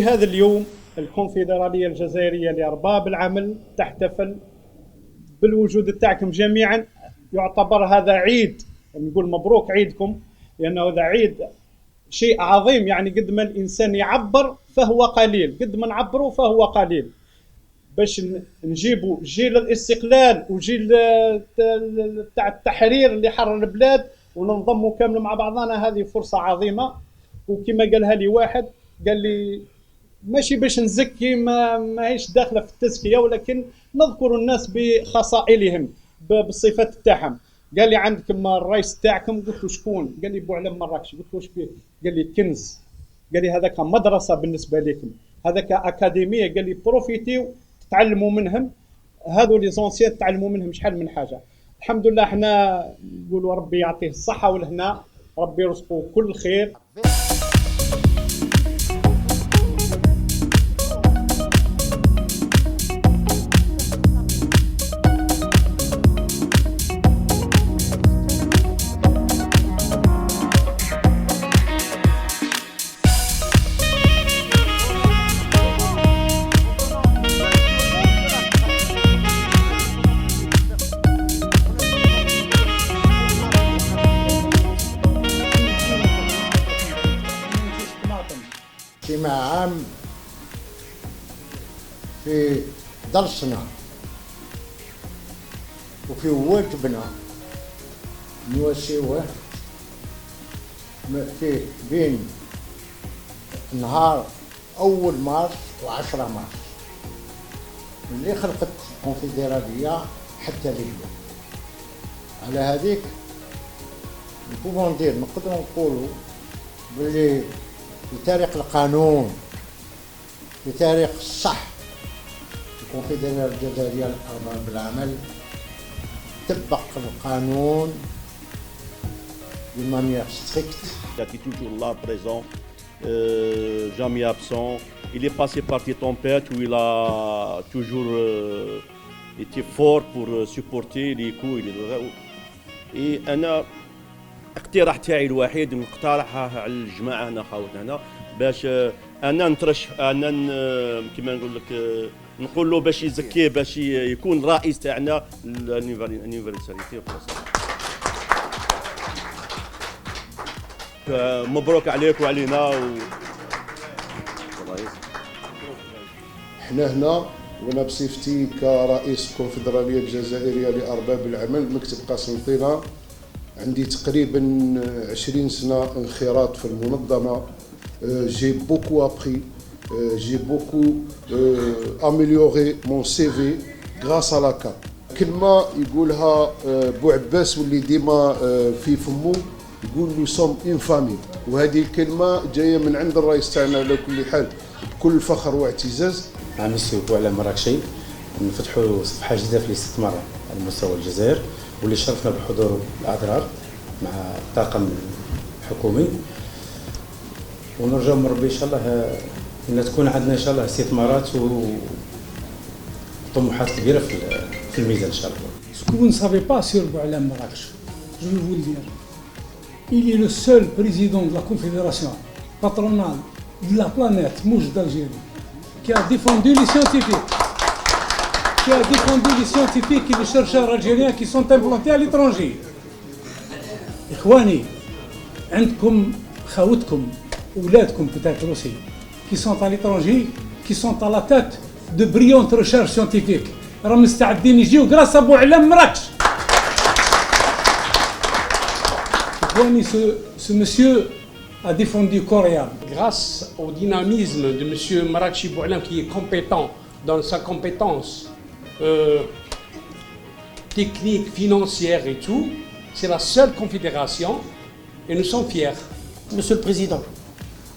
في هذا اليوم الكونفدرالية الجزائرية لأرباب العمل تحتفل بالوجود تاعكم جميعا. يعتبر هذا عيد، نقول مبروك عيدكم، لأنه هذا عيد شيء عظيم. يعني قد ما الإنسان يعبر فهو قليل، قد ما نعبره فهو قليل. باش نجيبوا جيل الاستقلال وجيل تاع التحرير اللي حرر البلاد وننضموا كامل مع بعضنا، هذه فرصة عظيمة. وكما قالها لي واحد، قال لي ماشي باش نزكي، ما هيش داخله في التزكيه، ولكن نذكر الناس بخصائلهم بالصفات تاعهم. قال لي عندكم الرئيس تاعكم، قلت له شكون؟ قال لي بوعلم مراكش. قلت له واش بيه؟ قال لي كنز. قال لي هذاك مدرسه بالنسبه لكم، هذاك اكاديميه. قال لي بروفيتيو تتعلموا منهم، هذو لي زونسيان تتعلموا منهم شحال من حاجه. الحمد لله احنا نقولوا ربي يعطيه الصحه والهنا، ربي يرزقه كل خير. اجتماع عام في درسنا وفي واجبنا نواسيوه في بين نهار أول مارس و10 مارس اللي خلقت الكونفدرالية حتى اليوم. على هذيك نقدروا نقولوا باللي بطريق القانون، بطريق الصح، الكونفدرالية الجزائرية لأرباب العمل تطبق القانون d'une manière stricte. Il était toujours là, présent, jamais absent. Il est passé par des tempêtes où il a toujours été fort pour supporter les coups. Et أنا اقتراح تاعي الوحيد نقترحه على الجماعة هنا خاوتنا هنا، باش أنا نترشح، أنا كما نقول لك نقول له باش يزكيه، باش يكون رئيس تاعنا الانيفرساريتي. مبروك عليك وعلينا احنا هنا وانا بصفتي كرئيس الكونفدرالية الجزائرية لأرباب العمل مكتب قاسم طينة، عندي تقريبا 20 سنة انخراط في المنظمة. j'ai beaucoup appris, j'ai beaucoup amélioré mon CV grâce à la CAP. كلمة يقولها بوعباس واللي ديما في فمو، يقول nous sommes une famille، وهذه الكلمة جاية من عند الرئيس تاعنا على كل حال بكل فخر واعتزاز. مع مسيو بوعلم مراكشي نفتحوا صفحة جديدة في الاستثمار على مستوى الجزائر، واللي شرفنا بحضور الأضرار مع الطاقم الحكومي، ونرجو من ربي إن شاء الله أن تكون عندنا إن شاء الله استثمارات وطموحات كبيرة في الميزان إن شاء الله. Ce que vous ne savez pas sur Boualem Marrakech, je vais vous le dire. Il est le seul président de la confédération patronale de la planète Mouj d'Algérie qui a défendu les scientifiques, et les chercheurs algériens qui sont implantés à l'étranger. إخواني، عندكم خاوتكم أولادكم peut-être aussi qui sont à l'étranger, qui sont à la tête de brillantes recherches scientifiques. راهم مستعدين يجيو grâce à بوعلم مراكش. إخواني، ce monsieur a défendu Corée. Grâce au dynamisme de M. Marakchi Boualem, qui est compétent dans sa compétence technique, financière et tout, c'est la seule confédération et nous sommes fiers. Monsieur le Président,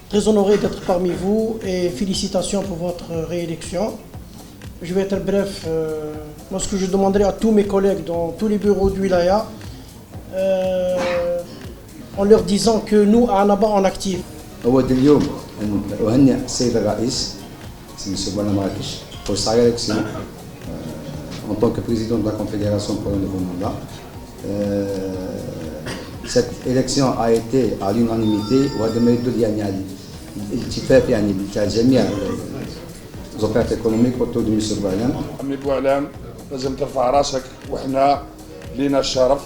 très honoré d'être parmi vous et félicitations pour votre réélection. Je vais être bref. Moi, ce que je demanderai à tous mes collègues dans tous les bureaux du Wilaya, en leur disant que nous, à Annaba, on active. أود اليوم أن أهنئ السيد الرئيس M. Boualem Marrakech pour sa réélection en tant que président de la Confédération pour le nouveau mandat. Cette élection a été à l'unanimité وهذا ما يدل يعني على الالتفاف يعني بتاع جميع زوبيرات ايكونوميك اوتو دو مسيو بوعلام. عمي بوعلام لازم ترفع راسك، وحنا لينا الشرف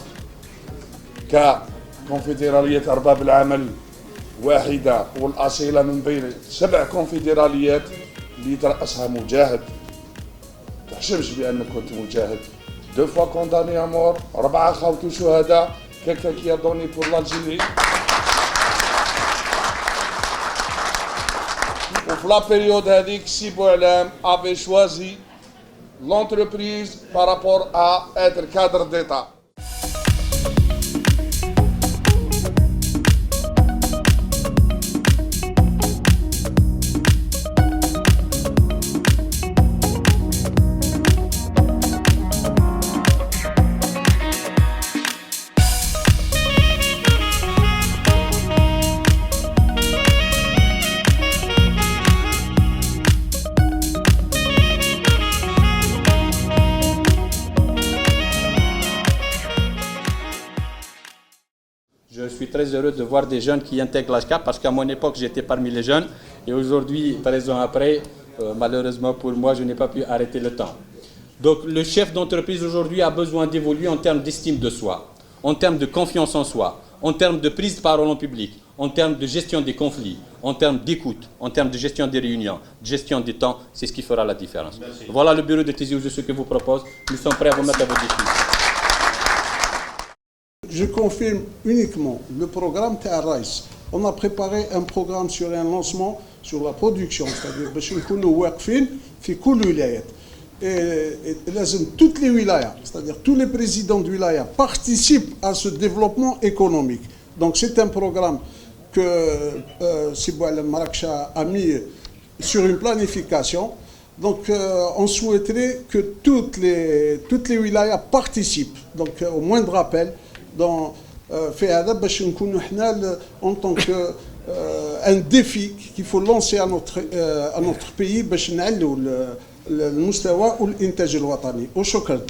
ككونفدرالية أرباب العمل واحدة والأصيلة من بين 7 كونفدراليات اللي ترأسها مجاهد. تحشمش بأنك كنت مجاهد. 2 fois condamné à mort، 4 خوتو شهداء، quelqu'un qui a donné pour l'Algérie. وفي la période هذيك سي بوعلام avait choisi l'entreprise par rapport à être cadre d'État. Je suis très heureux de voir des jeunes qui intègrent l'AJCA parce qu'à mon époque, j'étais parmi les jeunes et aujourd'hui, 13 ans après, malheureusement pour moi, je n'ai pas pu arrêter le temps. Donc le chef d'entreprise aujourd'hui a besoin d'évoluer en termes d'estime de soi, en termes de confiance en soi, en termes de prise de parole en public, en termes de gestion des conflits, en termes d'écoute, en termes de gestion des réunions, de gestion des temps. C'est ce qui fera la différence. Merci. Voilà le bureau de Tizi Ouzou, ce que vous propose. Nous sommes prêts à vous mettre à vos dispositions. Je confirme uniquement le programme TARAIS. On a préparé un programme sur un lancement sur la production, c'est-à-dire باش نكونوا واقفين في كل ولايات. Et toutes les wilayas, c'est-à-dire tous les présidents de wilaya participent à ce développement économique. Donc c'est un programme que Sibou Alem Marakcha a mis sur une planification. Donc on souhaiterait que toutes les wilayas participent. Donc au moindre appel, dans fait en tant que un défi qu'il faut lancer à notre pays باش نعلوا المستوى والإنتاج الوطني. وشكرا.